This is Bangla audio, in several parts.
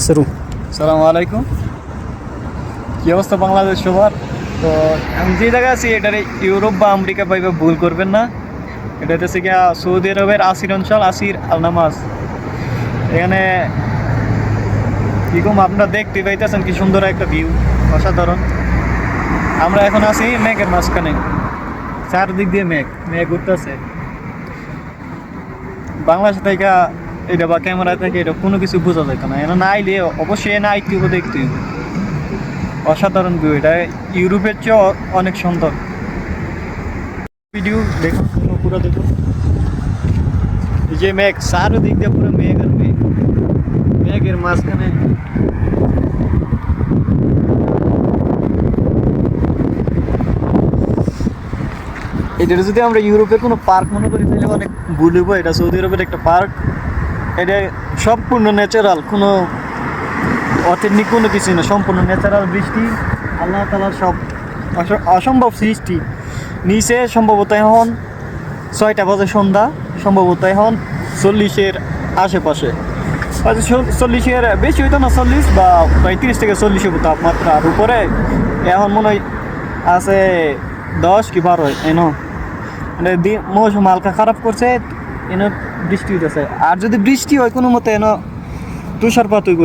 শুরু। সালামু আলাইকুম। কি অবস্থা বাংলাদেশ সবার? তো আমি যে জায়গায় আছি এটার ইউরোপ বা আমেরিকা পাইবে ভুল করবেন না। এটা হচ্ছে গিয়া সৌদি আরবের আসির অঞ্চল, আসির আল নামাজ। এখানে কি কম আপনারা দেখতে পাইতেছেন কি সুন্দর একটা ভিউ, অসাধারণ। আমরা এখন আছি মেঘের মাঝখানে, চারদিক দিয়ে মেঘ মেঘ উঠতেছে। বাংলাদেশ থেকে এটা বা ক্যামেরা থেকে এটা কোনো কিছু বোঝা যেত না, না আইলে অবশ্যই না আইতে দেখতে হইব। অসাধারণ ভিউ, এটা ইউরোপের চেয়েও অনেক সুন্দর। ভিডিও দেখুন, পুরো দেখুন, এই যে মেঘ চারদিক দিয়ে পুরো মেঘ আর মেঘ, মেঘের মাঝখানে এটা যদি আমরা ইউরোপের কোনো পার্ক মনে করি তাহলে অনেক ভুল হইব। এটা সৌদি আরবের একটা পার্ক। এটা সম্পূর্ণ ন্যাচারাল, কোনো অথেন্টিক কোনো কিছু না, সম্পূর্ণ ন্যাচারাল। বৃষ্টি আল্লাহ তাআলার সব অসম্ভব সৃষ্টি। নিচে সম্ভবত এখন 6টা বাজে সন্ধ্যা, সম্ভবত এখন 40-এর আশেপাশে, হয়তো 40-এর বেশি হইতো না, 40 বা 35 থেকে 40 হইব তাপমাত্রা। আর উপরে এখন মনে হয় আছে 10 কি 12 এনো, মানে মৌসুম হালকা খারাপ করছে, এনে বৃষ্টি হইতেছে। আর যদি বৃষ্টি হয় কোনো মতে এনো তুষারপাত হইব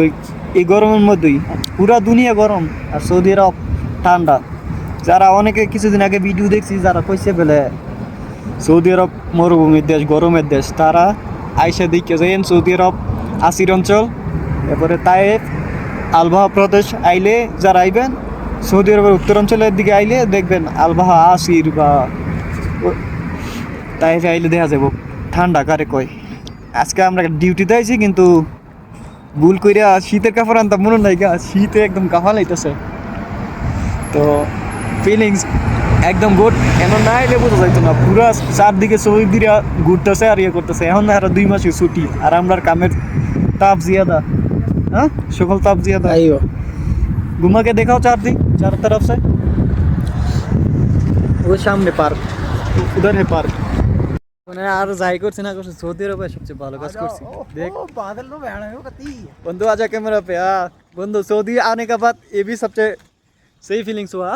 এই গরমের মধ্যেই। পুরা দুনিয়া গরম আর সৌদি আরব ঠান্ডা। যারা অনেকে কিছুদিন আগে ভিডিও দেখছি, যারা কইছে বলে সৌদি আরব মরুভূমির দেশ, গরমের দেশ, তারা আইসা দেখে যাইন সৌদি আরব আসির অঞ্চল, এরপরে তাইফ, আলবাহা প্রদেশ আইলে যারা আইবেন, সৌদি আরবের উত্তরাঞ্চলের দিকে আইলে দেখবেন আলবাহা, আসির বা তাইফে আইলে দেখা যাব ঠান্ডা কারে কয়। আজকে আমরা ডিউটিতে আইছি কিন্তু ভুল কইরা শীতের কাপড় আনতাম মনে নাই গা, শীতে একদম কাফা লাইতেছে। তো ফিলিংস একদম গুড। এখন না এলে বোঝা যাইতো না, পুরা চারদিকে সৌদিরা ঘুরতেছে আর ইয়ে করতেছে। এখন আর 2 মাসের ছুটি, আর আমরা কামের তাপ জিয়াদা। হ্যাঁ, সকল তাপ জিয়াদা। আইও घुमा के देखाओ चारदिक, चारों तरफ से। वो सामने पार्क, उधर है पार्क। মানে আর যাই করছি না করছি, সৌদি আরবে সবচেয়ে ভালো কাজ করছি। देख बादल लो बहना हो कती बंधु, आजा कैमरा पे। हाँ बंधु, सऊदी आने के बाद ये भी सबसे सही फीलिंग्स हुआ।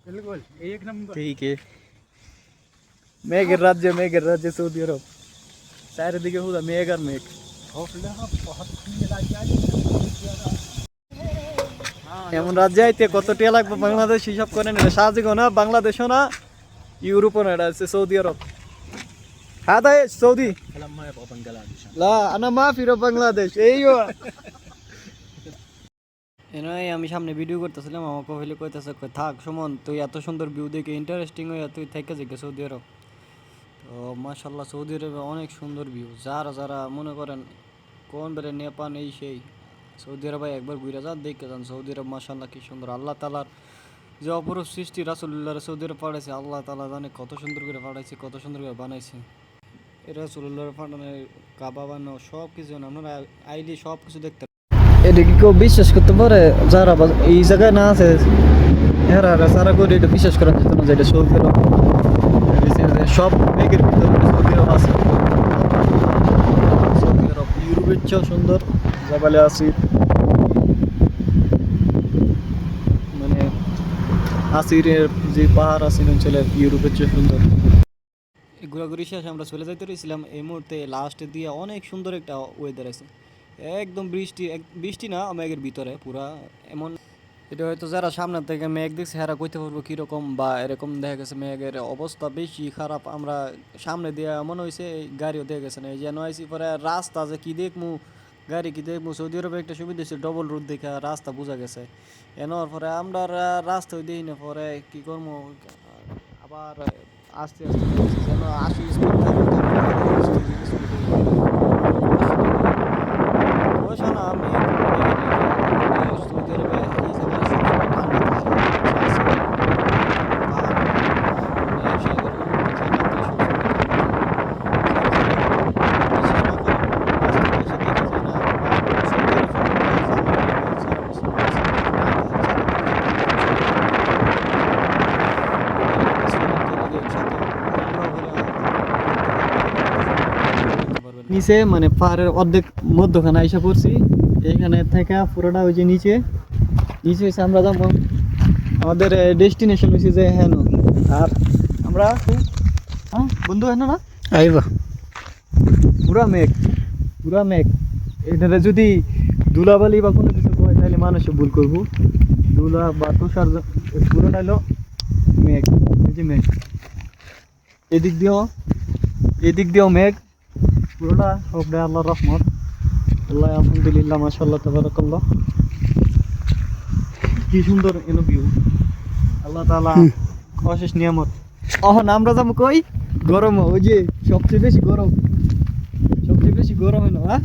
बिल्कुल एक नंबर। ठीक है, मेघर राज्य सऊदी अरब, सारे दिखे हुआ मेघ और मेघ। এমন রাজ্যে আইতে কত টিয়া লাগবে বাংলাদেশ হিসাব করেন। এটা সাহায্য না, বাংলাদেশও না, ইউরোপও না, এটা হচ্ছে সৌদি আরব। হ্যাঁ তাই সৌদি লা আনা মা ফিরো বাংলাদেশ। এইও এনই আমি সামনে ভিডিও করতেছিলাম, আমাকে হইলে কইতেছে থাক সুমন, তুই এত সুন্দর ভিউ দেখে ইন্টারেস্টিং হয়ে তুই থেকে যাকে সৌদি আরব। তো মাশাল্লাহ সৌদি আরবে অনেক সুন্দর ভিউ। যারা যারা মনে করেন কোন বেড়ে নেপাল এই সেই, সৌদি আরবে একবার ঘুরে যান, দেখে যান সৌদি আরব মাশাল্লাহ কি সুন্দর। আল্লাহ তালার যে অপরূপ সৃষ্টি, রাসূলুল্লাহ সৌদি আরব পাঠাইছে, আল্লাহ তালা জানে কত সুন্দর করে পাঠাইছে, কত সুন্দর করে বানাইছে। এ রাসূলুল্লাহ পাঠানোর কাবা বানানো সব কিছু, আপনারা আইলে সব কিছু দেখতে। এটা কি কেউ বিশ্বাস করতে পারে যারা এই জায়গায় না আছে? এরা সারা করে এটা বিশ্বাস করা যেত না যে এটা সৌদি আরব। সব মেঘের ভিতরে সৌদি আরব আছে। সৌদি আরব ইউরোপের চেয়েও সুন্দর। জাবালে আসির, মানে আসিরের যে পাহাড় আসির অঞ্চলের ইউরোপের চেয়ে সুন্দর। ঘোরাঘুরি শেষ আমরা চলে যাইতে রয়েছিলাম। এই মুহূর্তে লাস্টে দিয়ে অনেক সুন্দর একটা ওয়েদার আছে, একদম বৃষ্টি না, মেঘের ভিতরে পুরা এমন। এটা হয়তো যারা সামনের থেকে মেঘ দেখছে হেরা কইতে পারবো কীরকম, বা এরকম দেখা গেছে মেঘের অবস্থা বেশি খারাপ। আমরা সামনে দিয়ে মনে হয়েছে গাড়িও দেখে গেছে না, এই যেন আইসি পরে রাস্তা যে কী দেখমু, গাড়ি কী দেখমু। সৌদি আরবে একটা সুবিধা ছিল, ডবল রুট দেখে রাস্তা বোঝা গেছে। এনার পরে আমরা রাস্তা দেখি না, পরে কী করবো আবার আস্তে আস্তে যেন 80 স্পিড থাকে, আমি সৌদি আরবে এই নিচে মানে পাহাড়ের অর্ধেক মধ্যখানে আইসা পড়ছি। এখানে থেকে পুরোটা ওই যে নিচে নিচে হয়েছে আমরা যাবো আমাদের ডেস্টিনেশন হয়েছে যে হেন আর আমরা হ্যাঁ বন্ধু হেন না আইবা পুরা মেঘ এটাতে যদি ধুলাবালি বা কোনো কিছু হয় তাহলে মানুষ ভুল করবো ধুলা বা তুষার পুরোটা হলো মেঘ এই যে মেঘ এদিক দিয়েও মেঘ পুরোটা সবটা আল্লাহর রহমত আল্লাহ আলহামদুলিল্লাহ মাশাআল্লাহ তাবারাকাল্লাহ কি সুন্দর এনো ভিউ আল্লাহ তাআলা অশেষ নিয়ামত এখন আমরা যাবো কই গরম ওই যে সবচেয়ে বেশি গরম হলো হ্যাঁ